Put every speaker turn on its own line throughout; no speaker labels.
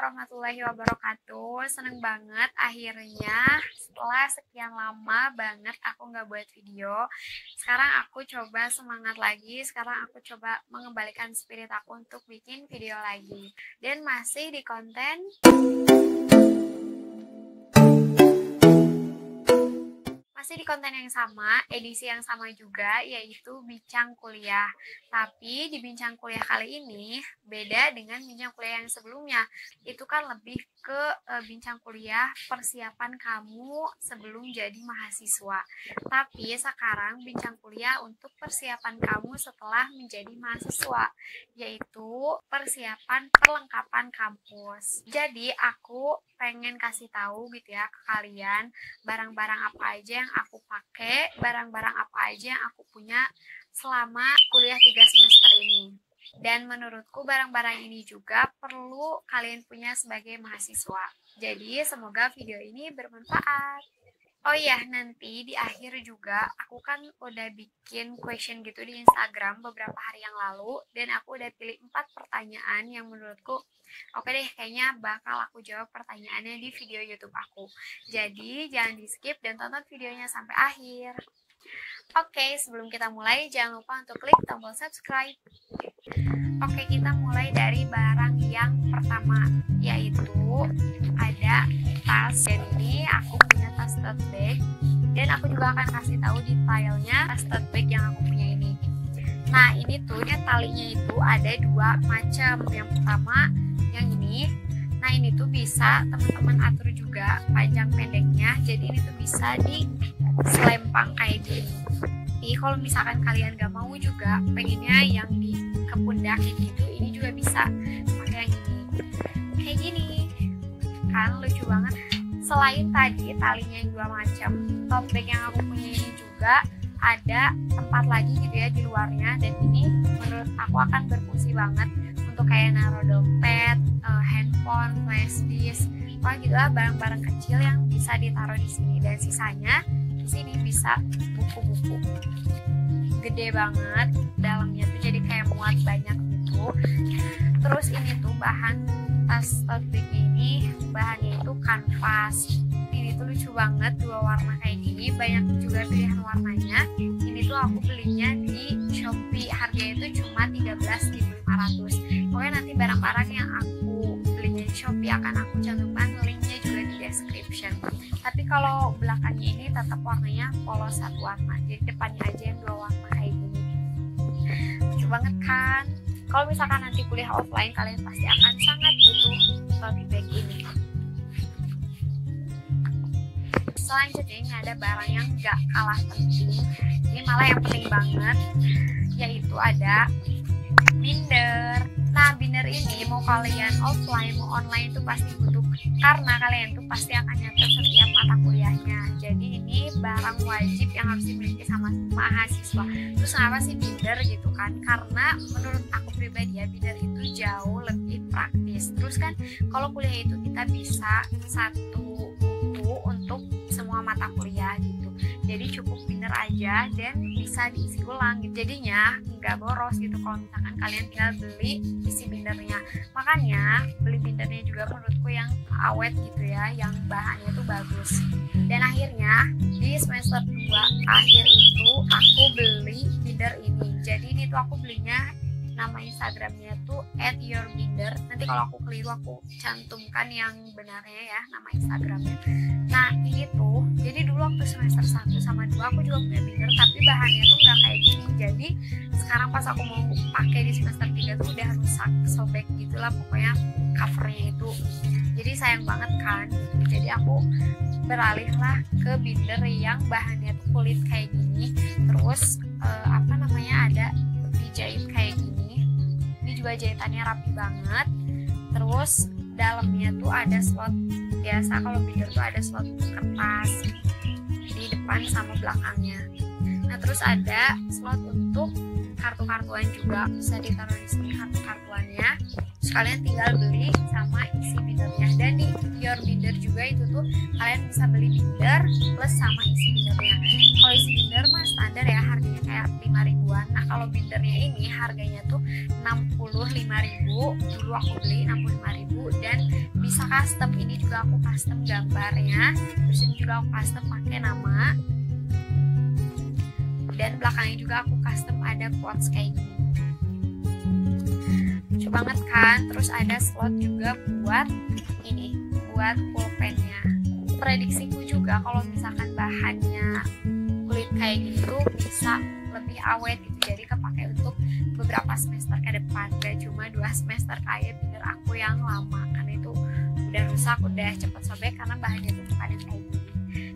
warahmatullahi wabarakatuh. Seneng banget akhirnya setelah sekian lama banget aku nggak buat video. Sekarang aku coba semangat lagi. Sekarang aku coba mengembalikan spirit aku untuk bikin video lagi. Dan masih di konten yang sama, edisi yang sama juga, yaitu bincang kuliah. Tapi di bincang kuliah kali ini beda dengan bincang kuliah yang sebelumnya. Itu kan lebih ke bincang kuliah persiapan kamu sebelum jadi mahasiswa. Tapi sekarang bincang kuliah untuk persiapan kamu setelah menjadi mahasiswa, yaitu persiapan perlengkapan kampus. Jadi aku pengen kasih tahu gitu ya ke kalian, barang-barang apa aja yang aku pakai, barang-barang apa aja yang aku punya selama kuliah 3 semester ini. Dan menurutku barang-barang ini juga perlu kalian punya sebagai mahasiswa. Jadi semoga video ini bermanfaat. Oh iya, nanti di akhir juga aku kan udah bikin question gitu di Instagram beberapa hari yang lalu, dan aku udah pilih 4 pertanyaan yang menurutku oke deh, kayaknya bakal aku jawab pertanyaannya di video YouTube aku. Jadi jangan di skip dan tonton videonya sampai akhir. Oke, sebelum kita mulai jangan lupa untuk klik tombol subscribe. Oke, kita mulai dari barang yang pertama, yaitu ada tas. Dan ini aku punya tas tote bag, dan aku juga akan kasih tahu detailnya tas tote bag yang aku punya ini. Nah, ini tuh dia talinya itu ada 2 macam. Yang pertama yang ini. Nah, ini tuh bisa teman-teman atur juga panjang pendeknya. Jadi ini tuh bisa di selempang kayak gini. Jadi kalau misalkan kalian gak mau juga pengennya yang di kepundak gitu, ini juga bisa pakai yang ini. Kayak gini. Kan lucu banget. Selain tadi talinya yang 2 macam, tote bag yang aku punya ini juga ada tempat lagi gitu ya di luarnya, dan ini menurut aku akan berfungsi banget untuk kayak naruh dompet, handphone, flash disk, gitu lah, barang-barang kecil yang bisa ditaruh di sini. Dan sisanya di sini bisa buku-buku. Gede banget dalamnya tuh, jadi kayak muat banyak gitu. Terus ini tuh bahan tas tote bag ini, bahannya itu kanvas. Ini tuh lucu banget, 2 warna kayak gini, banyak juga pilihan warnanya. Ini tuh aku belinya di Shopee, harganya itu cuma 13.500. Pokoknya nanti barang-barang yang aku belinya di Shopee akan aku cantumkan linknya juga di description. Tapi kalau belakangnya ini tetap warnanya polos 1 warna, jadi depannya aja yang 2 warna kayak gini. Lucu banget kan? Kalau misalkan nanti kuliah offline, kalian pasti akan sangat butuh tote bag ini. Selanjutnya ini ada barang yang gak kalah penting, ini malah yang penting banget, yaitu ada binder. Nah, binder ini mau kalian offline mau online itu pasti butuh, karena kalian tuh pasti akan nyatet setiap mata kuliahnya. Jadi ini barang wajib yang harus dimiliki sama mahasiswa. Terus kenapa sih binder gitu kan? Karena menurut aku pribadi ya, binder itu jauh lebih praktis. Terus kan kalau kuliah itu kita bisa satu buku untuk semua mata kuliah gitu. Jadi cukup binder aja dan bisa diisi ulang gitu. Jadinya nggak boros gitu kalau misalkan kalian tinggal beli isi bindernya. Makanya beli bindernya juga menurutku yang awet gitu ya, yang bahannya tuh bagus. Dan akhirnya di semester 2 akhir itu aku beli binder ini. Jadi ini tuh aku belinya, nama Instagramnya tuh @yourbinder. Nanti kalau aku keliru aku cantumkan yang benarnya ya, nama Instagramnya. Nah, ini tuh jadi dulu waktu semester 1 sama 2 aku juga punya binder, tapi bahannya tuh nggak kayak gini. Jadi sekarang pas aku mau pakai di semester 3 tuh udah rusak, sobek gitulah pokoknya covernya itu. Jadi sayang banget kan gitu. Jadi aku beralih lah ke binder yang bahannya tuh kulit kayak gini. Terus ada dijahit kayak gini. Ini juga jahitannya rapi banget. Terus dalamnya tuh ada slot, biasa kalau binder tuh ada slot kertas di depan sama belakangnya. Nah, terus ada slot untuk kartu-kartuan juga, bisa ditaruh di sini kartu-kartuannya. Terus kalian tinggal beli sama isi bindernya. Dan di Your Binder juga itu tuh kalian bisa beli binder plus sama isi bindernya. Kalau isi binder mah standar ya, harganya kayak 5 ribuan. Nah, kalau bindernya ini harganya tuh 65.000, dulu aku beli 65.000, dan bisa custom. Ini juga aku custom gambarnya, terus ini juga aku custom pakai nama, dan belakangnya juga aku custom ada quotes kayak gini. Lucu banget kan. Terus ada slot juga buat ini, buat pulpennya. Prediksiku juga kalau misalkan bahannya kulit kayak gitu bisa lebih awet gitu, jadi kepake untuk beberapa semester ke depan, gak cuma 2 semester kayak binder aku yang lama, karena itu udah rusak, udah cepet sobek karena bahannya tuh bukan yang kayak gini.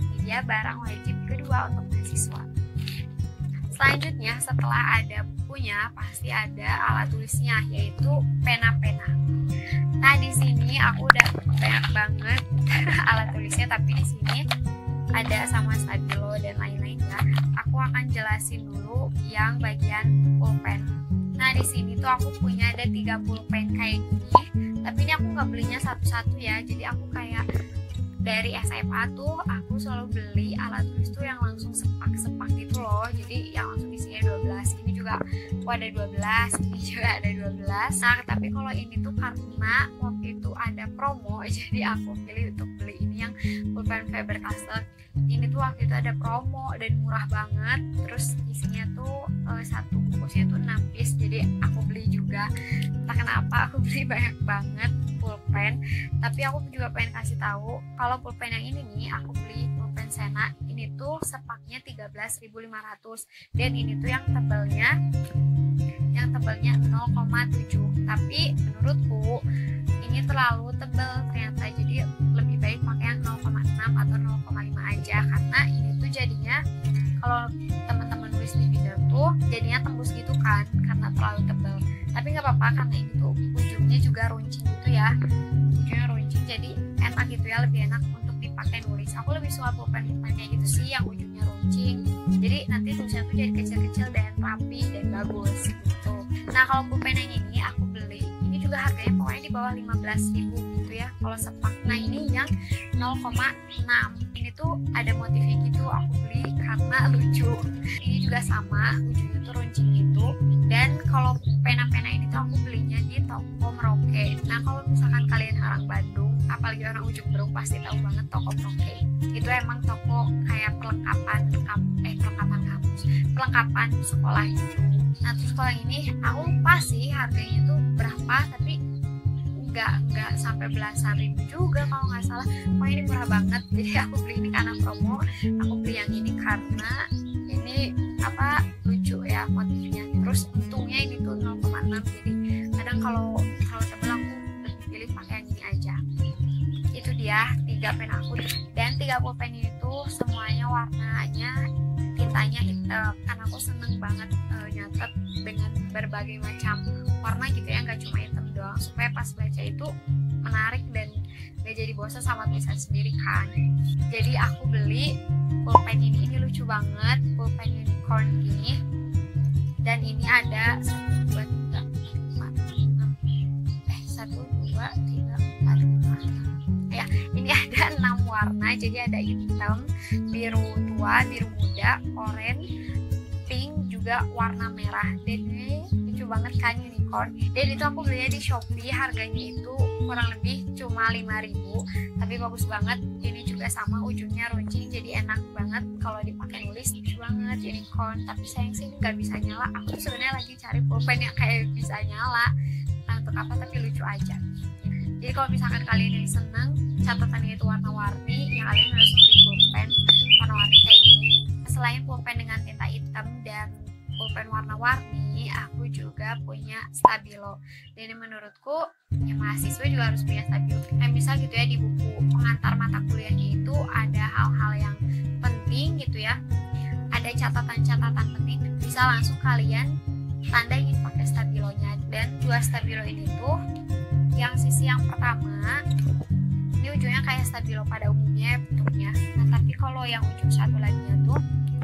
Jadi dia barang wajib kedua untuk mahasiswa. Selanjutnya setelah ada bukunya pasti ada alat tulisnya, yaitu pena-pena. Nah di sini aku udah banyak banget alat tulisnya, tapi di sini ada sama stabilo dan lain-lainnya. Aku akan jelasin dulu yang bagian pulpen. Nah di sini tuh aku punya ada 3 pulpen kayak gini, tapi ini aku nggak belinya satu-satu ya. Jadi aku kayak dari SMA tuh aku selalu beli alat tulis tuh yang langsung sepak-sepak gitu loh. Jadi yang langsung isinya 12. Ini juga aku ada 12, ini juga ada 12. Nah tapi kalau ini tuh karena waktu itu ada promo, jadi aku pilih untuk beli ini yang pulpen Faber-Castell. Ini tuh waktu itu ada promo dan murah banget. Terus isinya tuh satu bungkusnya tuh 6 piece, jadi aku beli juga. Entah kenapa aku beli banyak banget pulpen. Tapi aku juga pengen kasih tahu kalau pulpen yang ini nih, aku beli pulpen Sena. Ini tuh sepaknya 13.500, dan ini tuh yang tebelnya 0,7. Tapi menurutku ini terlalu tebal ternyata, jadi lebih baik pakai yang 0,6 atau 0,5 aja, karena ini tuh jadinya kalau teman-teman nulis di binder tuh jadinya tembus gitu kan karena terlalu tebal. Tapi nggak apa-apa karena ini tuh ujungnya juga runcing gitu ya, ujungnya runcing jadi enak gitu ya, lebih enak untuk dipakai nulis. Aku lebih suka pulpen kayak gitu sih yang ujungnya runcing, jadi nanti tulisnya tuh jadi kecil-kecil dan rapi dan bagus gitu. Nah kalau pulpen yang ini aku beli, ini juga harganya pokoknya di bawah 15.000 gitu ya kalau sepak. Nah ini yang 0,6, ini tuh ada motifnya gitu, aku beli karena lucu. Ini juga sama, ujungnya tuh runcing gitu. Dan kalau pena-pena ini tuh aku belinya di toko Merauke. Nah kalau misalkan kalian orang Bandung, apalagi orang ujung Berung, pasti tahu banget toko Merauke. Itu emang toko kayak perlengkapan kampus, perlengkapan sekolah gitu. Nah terus kalau yang ini aku lupa sih harganya tuh berapa, tapi nggak sampai belasan ribu juga kalau nggak salah. Pokoknya ini murah banget, jadi aku beli ini karena promo. Aku beli yang ini karena ini lucu ya motifnya. Terus untungnya ini tuh 0,6, jadi kadang kalau tebel aku lebih pilih pakai yang ini aja. Itu dia 3 pen aku, dan 3 pulpen ini tuh semuanya warnanya tintanya hitam, karena aku seneng banget nyatet dengan berbagai macam warna gitu ya, nggak cuma hitam doang, supaya pas baca itu menarik dan gak jadi bosan sama tulisan sendiri kan. Jadi aku beli pulpen ini lucu banget, pulpen unicorn ini. Dan ini ada 1, 2, 3, 4, 5 ya, ini ada 6 warna. Jadi ada hitam, biru tua, biru muda, oranye, pink, juga warna merah. Dan ini lucu banget kan, unicorn. Dan itu aku belinya di Shopee, harganya itu kurang lebih cuma 5.000, tapi bagus banget. Ini juga sama, ujungnya runcing, jadi enak banget kalau dipakai nulis. Lucu banget, unicorn. Tapi sayang sih nggak bisa nyala. Aku sebenarnya lagi cari pulpen yang kayak bisa nyala, nah untuk apa, tapi lucu aja. Jadi kalau misalkan kalian yang seneng catatannya itu warna-warni, ya kalian harus beli pulpen warna-warni kayak gini. Selain pulpen dengan tinta hitam dan pulpen warna-warni, aku juga punya stabilo. Dan menurutku ya mahasiswa juga harus punya stabilo. Kayak misal gitu ya, di buku pengantar mata kuliahnya itu ada hal-hal yang penting gitu ya, ada catatan-catatan penting, bisa langsung kalian tandain pakai stabilonya. Dan 2 stabilo ini tuh, yang sisi yang pertama ini ujungnya kayak stabilo pada umumnya bentuknya. Nah tapi kalau yang ujung satu lagi tuh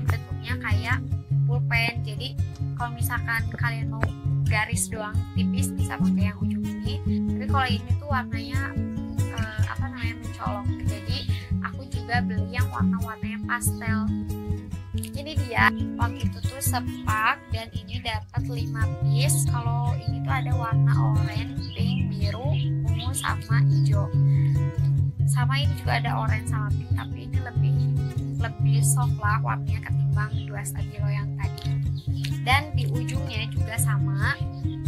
bentuknya kayak pulpen. Jadi kalau misalkan kalian mau garis doang tipis, bisa pakai yang ujung ini. Tapi kalau ini tuh warnanya mencolok. Jadi aku juga beli yang warna-warnanya pastel. Ini dia ya, waktu itu tuh sepak dan ini dapat 5 piece. Kalau ini tuh ada warna orange, pink, biru, ungu sama hijau. Sama ini juga ada orange sama pink, tapi ini lebih soft lah warnanya ketimbang 2 stabilo yang tadi. Dan di ujungnya juga sama,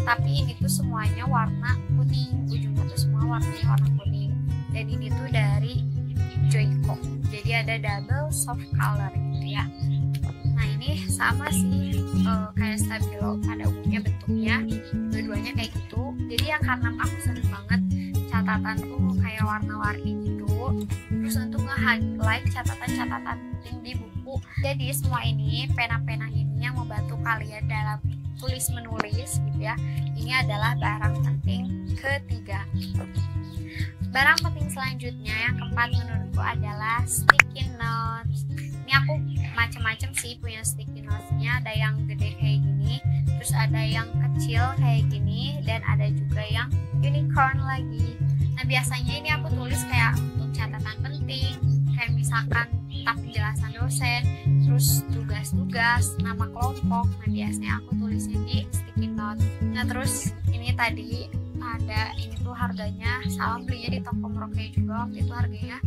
tapi ini tuh semuanya warna kuning. Ujungnya tuh semua warnanya warna kuning. Dan ini tuh dari Joico, jadi ada double soft color gitu ya. Nah ini sama sih kayak stabilo pada umumnya bentuknya, dua-duanya kayak gitu. Jadi yang karena aku seneng banget catatan tuh kayak warna-warni gitu, terus untuk nge-highlight catatan-catatan penting di buku. Jadi semua ini, pena-pena ini yang membantu kalian dalam tulis menulis gitu ya. Ini adalah barang penting ketiga. Barang penting selanjutnya yang keempat menurutku adalah sticky notes. Ini aku macam-macam sih punya sticky notes-nya, ada yang gede kayak gini, terus ada yang kecil kayak gini, dan ada juga yang unicorn lagi. Nah biasanya ini aku tulis kayak untuk catatan penting, kayak misalkan tentang penjelasan dosen, terus tugas-tugas, nama kelompok. Nah biasanya aku tulisnya di sticky note. Nah terus ini tadi ada, ini tuh harganya sama, belinya di toko Merauke juga, waktu itu harganya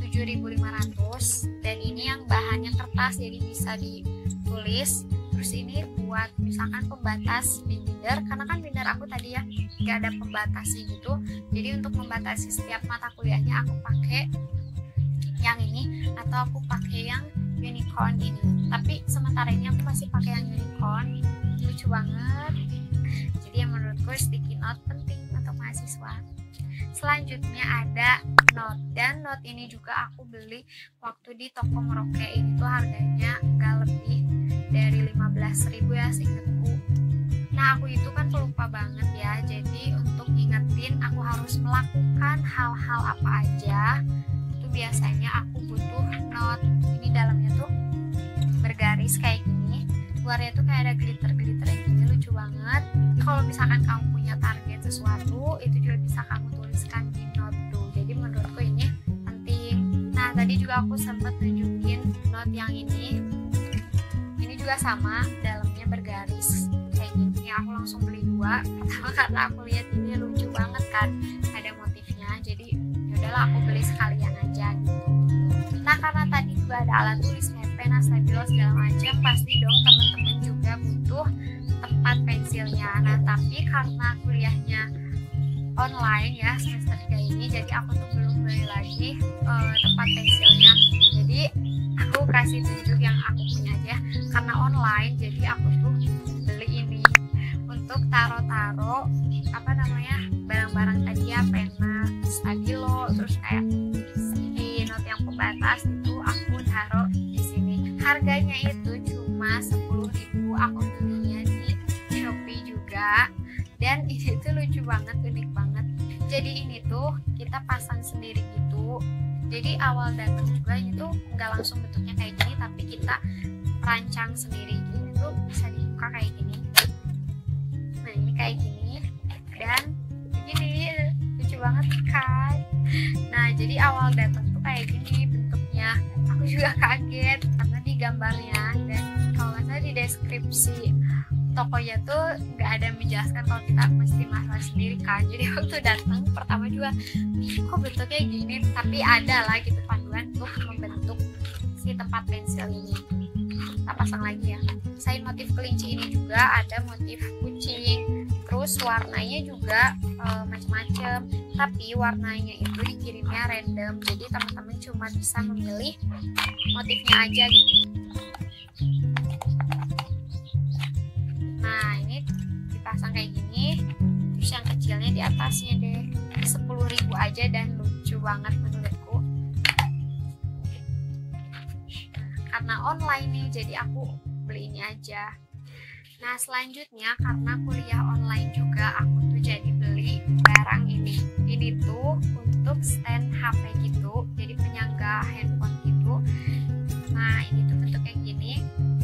7.500, dan ini yang bahannya kertas jadi bisa ditulis. Terus ini buat misalkan pembatas di binder, karena kan binder aku tadi ya nggak ada pembatasnya gitu, jadi untuk membatasi setiap mata kuliahnya aku pakai yang ini atau aku pakai yang unicorn ini. Tapi sementara ini aku masih pakai yang unicorn, lucu banget. Jadi yang menurutku sticky note penting untuk mahasiswa. Selanjutnya ada note, dan note ini juga aku beli waktu di toko Merauke. Ini tuh harganya nggak lebih dari 15.000 ya seingatku. Nah aku itu kan pelupa banget ya, jadi untuk ngingetin aku harus melakukan hal-hal apa aja itu biasanya aku butuh note. Ini dalamnya tuh bergaris kayak gini, luarnya tuh kayak ada glitter-glitter kayak gini, lucu banget. Kalau misalkan kamu punya target sesuatu, itu juga bisa kamu tuliskan di note tuh. Jadi menurutku ini penting. Nah tadi juga aku sempat nunjukin note yang ini juga sama, dalamnya bergaris kayak gini. Aku langsung beli 2, pertama karena aku lihat ini lucu banget kan, ada motifnya, jadi yaudahlah aku beli sekalian aja gitu. Nah karena tadi juga ada alat tulis kayak pena, stabilo segala macam, pasti dong teman-teman juga butuh tempat pensilnya. Nah tapi karena kuliahnya online ya semester 3 ini, jadi aku tuh belum beli lagi tempat pensilnya. Jadi aku kasih tunjuk yang aku punya aja, karena online jadi aku tuh beli ini untuk taro-taro apa namanya barang-barang tadi ya, pena, stabilo, terus kayak sticky note yang pembatas itu aku taruh di sini. Harganya itu cuma 10.000, aku belinya di Shopee juga, dan ini tuh lucu banget, unik banget. Jadi ini tuh kita pasang sendiri gitu. Jadi awal datang juga itu nggak langsung bentuknya kayak gini, tapi kita rancang sendiri. Ini tuh bisa dibuka kayak gini. Nah ini kayak gini, dan begini, lucu banget kan. Nah jadi awal datang tuh kayak gini bentuknya. Aku juga kaget karena di gambarnya, dan kalau nggak salah di deskripsi tokonya tuh nggak ada menjelaskan kalau kita mesti masak sendiri kan. Jadi waktu datang pertama juga kok bentuknya gini, tapi ada lah gitu panduan untuk membentuk si tempat pensil ini. Kita pasang lagi ya. Selain motif kelinci ini juga ada motif kucing, terus warnanya juga macam-macam, tapi warnanya itu dikirimnya random, jadi teman-teman cuma bisa memilih motifnya aja gitu. Nah ini dipasang kayak gini, terus yang kecilnya di atasnya deh. 10.000 aja dan lucu banget menurutku. Karena online nih, jadi aku beli ini aja. Nah selanjutnya karena kuliah online juga, aku tuh jadi beli barang ini. Ini tuh untuk stand HP gitu, jadi penyangga handphone gitu. Nah ini tuh bentuknya gini,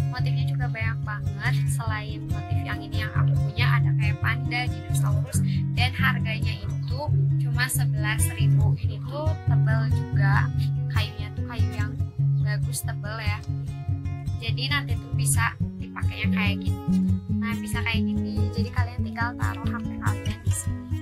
motifnya juga banyak banget. Selain motif yang ini yang aku punya, ada kayak panda, dinosaurus, dan harganya itu cuma 11.000. Ini tuh tebal juga, kayunya tuh kayu yang bagus, tebal ya. Jadi nanti tuh bisa dipakainya kayak gini. Nah, bisa kayak gini. Jadi kalian tinggal taruh HP kalian di sini.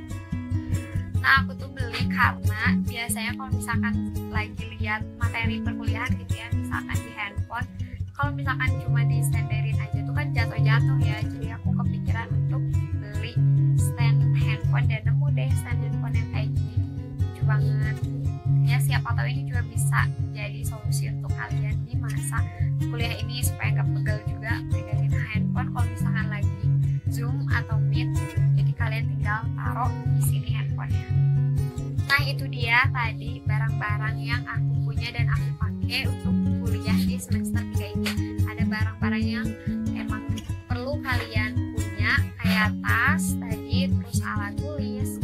Nah, aku tuh beli karena biasanya kalau misalkan lagi lihat materi perkuliahan gitu ya, misalkan di handphone, kalau misalkan cuma di standerin aja tuh kan jatuh-jatuh ya. Jadi aku kepikiran untuk beli stand handphone dan nemu deh stand handphone yang kayak gini. Lucu banget. Ya, siapa tahu ini juga bisa jadi solusi untuk kalian di masa kuliah ini supaya nggak pegel juga megangin handphone kalau misalkan lagi Zoom atau Meet gitu. Jadi kalian tinggal taruh di sini handphonenya. Nah, itu dia tadi barang-barang yang aku punya dan aku pakai untuk kuliah di semester 3 ini. Ada barang-barang yang emang perlu kalian punya, kayak tas tadi, terus alat tulis,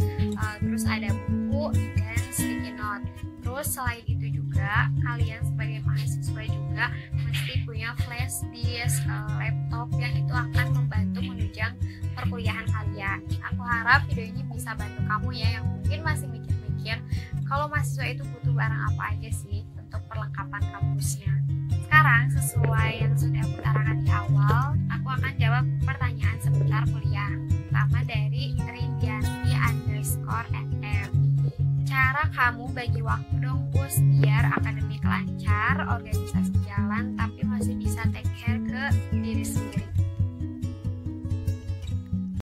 terus ada buku dan sticky note. Terus selain itu juga kalian sebagai mahasiswa juga mesti punya flash disk, laptop yang itu akan membantu menunjang perkuliahan kalian. Aku harap video ini bisa bantu kamu ya yang mungkin masih mikir-mikir kalau mahasiswa itu butuh barang apa aja sih untuk perlengkapan kampusnya. Sekarang sesuai yang sudah aku utarakan di awal, aku akan jawab pertanyaan seputar kuliah. Pertama dari Rindianti_NM. Cara kamu bagi waktu dong Pus biar akademik lancar, organisasi jalan, tapi masih bisa take care